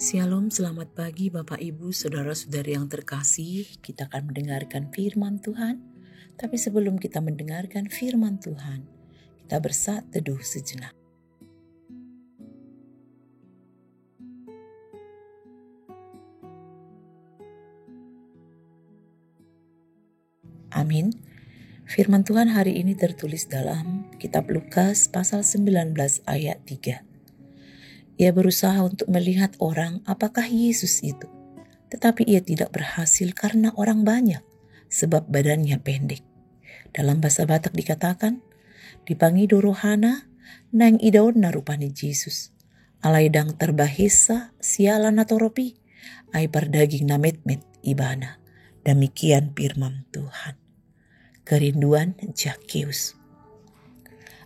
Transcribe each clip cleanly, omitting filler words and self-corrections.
Shalom, selamat pagi Bapak Ibu, Saudara-saudari yang terkasih. Kita akan mendengarkan firman Tuhan. Tapi sebelum kita mendengarkan firman Tuhan, kita bersaat teduh sejenak. Amin. Firman Tuhan hari ini tertulis dalam kitab Lukas pasal 19 ayat 3. Ia berusaha untuk melihat orang apakah Yesus itu. Tetapi ia tidak berhasil karena orang banyak, sebab badannya pendek. Dalam bahasa Batak dikatakan, dipangi dorohana, nang idaon narupani Yesus. Alaidang terbahesa, sialan natoropi, ai pardaging nametmet ibana. Demikian firman Tuhan. Kerinduan Zakheus.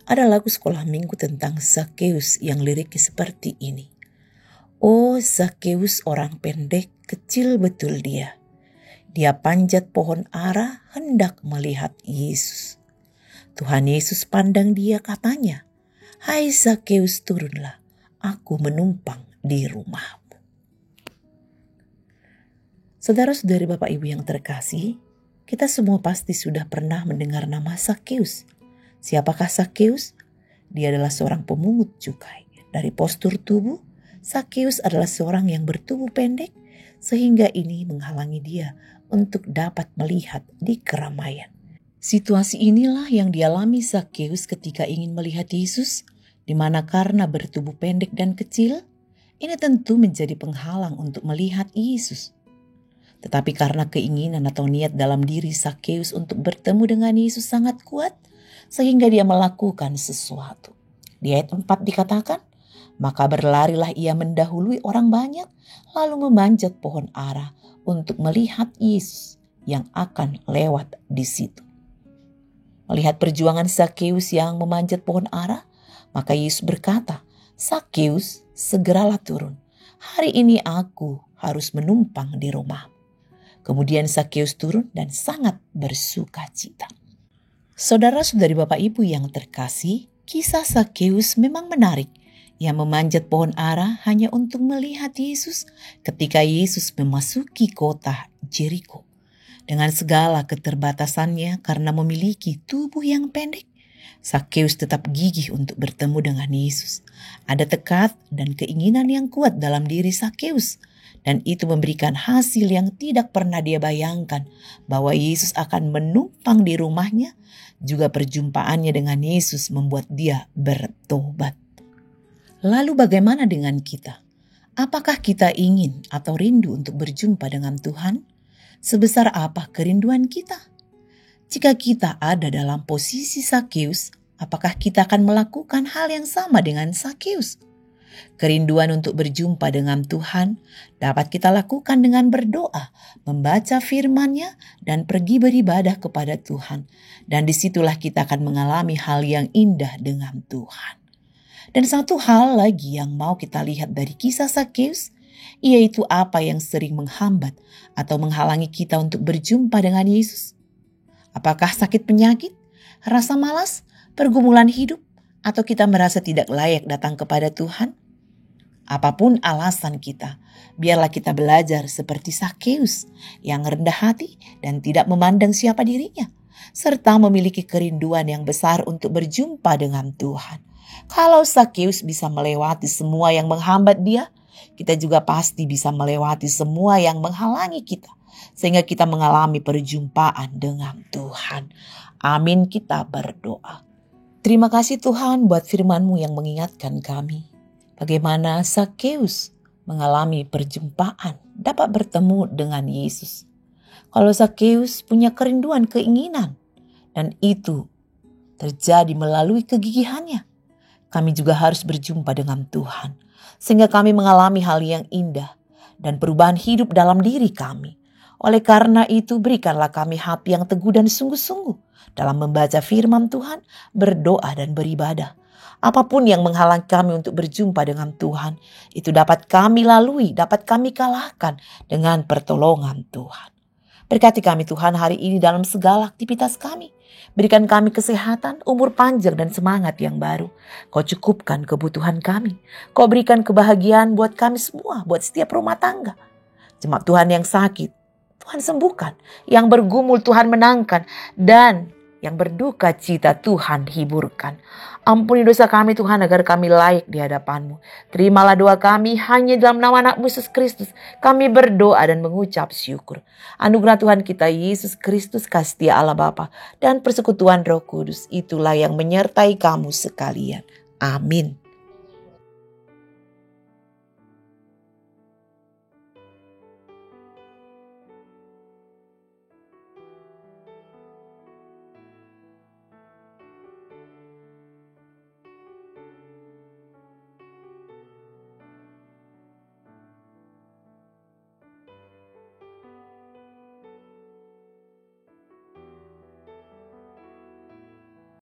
Ada lagu sekolah minggu tentang Zakheus yang liriknya seperti ini. Oh Zakheus orang pendek, kecil betul dia. Dia panjat pohon ara hendak melihat Yesus. Tuhan Yesus pandang dia katanya, hai Zakheus turunlah, aku menumpang di rumahmu. Saudara-saudari Bapak Ibu yang terkasih, kita semua pasti sudah pernah mendengar nama Zakheus. Siapakah Zakheus? Dia adalah seorang pemungut cukai. Dari postur tubuh, Zakheus adalah seorang yang bertubuh pendek sehingga ini menghalangi dia untuk dapat melihat di keramaian. Situasi inilah yang dialami Zakheus ketika ingin melihat Yesus, di mana karena bertubuh pendek dan kecil, ini tentu menjadi penghalang untuk melihat Yesus. Tetapi karena keinginan atau niat dalam diri Zakheus untuk bertemu dengan Yesus sangat kuat, sehingga dia melakukan sesuatu. Di ayat 4 dikatakan, maka berlarilah ia mendahului orang banyak, lalu memanjat pohon ara untuk melihat Yesus yang akan lewat di situ. Melihat perjuangan Zakheus yang memanjat pohon ara, maka Yesus berkata, Zakheus, segeralah turun. Hari ini aku harus menumpang di rumahmu. Kemudian Zakheus turun dan sangat bersuka cita. Saudara-saudari Bapak Ibu yang terkasih, kisah Zakheus memang menarik. Ia memanjat pohon ara hanya untuk melihat Yesus ketika Yesus memasuki kota Jeriko. Dengan segala keterbatasannya karena memiliki tubuh yang pendek, Zakheus tetap gigih untuk bertemu dengan Yesus. Ada tekad dan keinginan yang kuat dalam diri Zakheus. Dan itu memberikan hasil yang tidak pernah dia bayangkan bahwa Yesus akan menumpang di rumahnya. Juga perjumpaannya dengan Yesus membuat dia bertobat. Lalu bagaimana dengan kita? Apakah kita ingin atau rindu untuk berjumpa dengan Tuhan? Sebesar apa kerinduan kita? Jika kita ada dalam posisi Zakheus, apakah kita akan melakukan hal yang sama dengan Zakheus? Kerinduan untuk berjumpa dengan Tuhan dapat kita lakukan dengan berdoa, membaca firman-Nya, dan pergi beribadah kepada Tuhan. Dan disitulah kita akan mengalami hal yang indah dengan Tuhan. Dan satu hal lagi yang mau kita lihat dari kisah Zakheus, yaitu apa yang sering menghambat atau menghalangi kita untuk berjumpa dengan Yesus. Apakah sakit penyakit, rasa malas, pergumulan hidup, atau kita merasa tidak layak datang kepada Tuhan? Apapun alasan kita, biarlah kita belajar seperti Zakheus yang rendah hati dan tidak memandang siapa dirinya, serta memiliki kerinduan yang besar untuk berjumpa dengan Tuhan. Kalau Zakheus bisa melewati semua yang menghambat dia, kita juga pasti bisa melewati semua yang menghalangi kita, sehingga kita mengalami perjumpaan dengan Tuhan. Amin, kita berdoa. Terima kasih Tuhan buat firman-Mu yang mengingatkan kami. Bagaimana Zakheus mengalami perjumpaan, dapat bertemu dengan Yesus. Kalau Zakheus punya kerinduan, keinginan, dan itu terjadi melalui kegigihannya, kami juga harus berjumpa dengan Tuhan. Sehingga kami mengalami hal yang indah dan perubahan hidup dalam diri kami. Oleh karena itu berikanlah kami hati yang teguh dan sungguh-sungguh dalam membaca firman Tuhan, berdoa dan beribadah. Apapun yang menghalang kami untuk berjumpa dengan Tuhan, itu dapat kami lalui, dapat kami kalahkan dengan pertolongan Tuhan. Berkati kami Tuhan hari ini dalam segala aktivitas kami. Berikan kami kesehatan, umur panjang dan semangat yang baru. Kau cukupkan kebutuhan kami. Kau berikan kebahagiaan buat kami semua, buat setiap rumah tangga. Jemaat Tuhan yang sakit, Tuhan sembuhkan. Yang bergumul Tuhan menangkan. Dan yang berduka cita Tuhan hiburkan. Ampuni dosa kami Tuhan agar kami layak di hadapan-Mu. Terimalah doa kami hanya dalam nama anak-Mu Yesus Kristus. Kami berdoa dan mengucap syukur. Anugerah Tuhan kita Yesus Kristus, kasih setia Allah Bapa dan persekutuan Roh Kudus itulah yang menyertai kamu sekalian. Amin.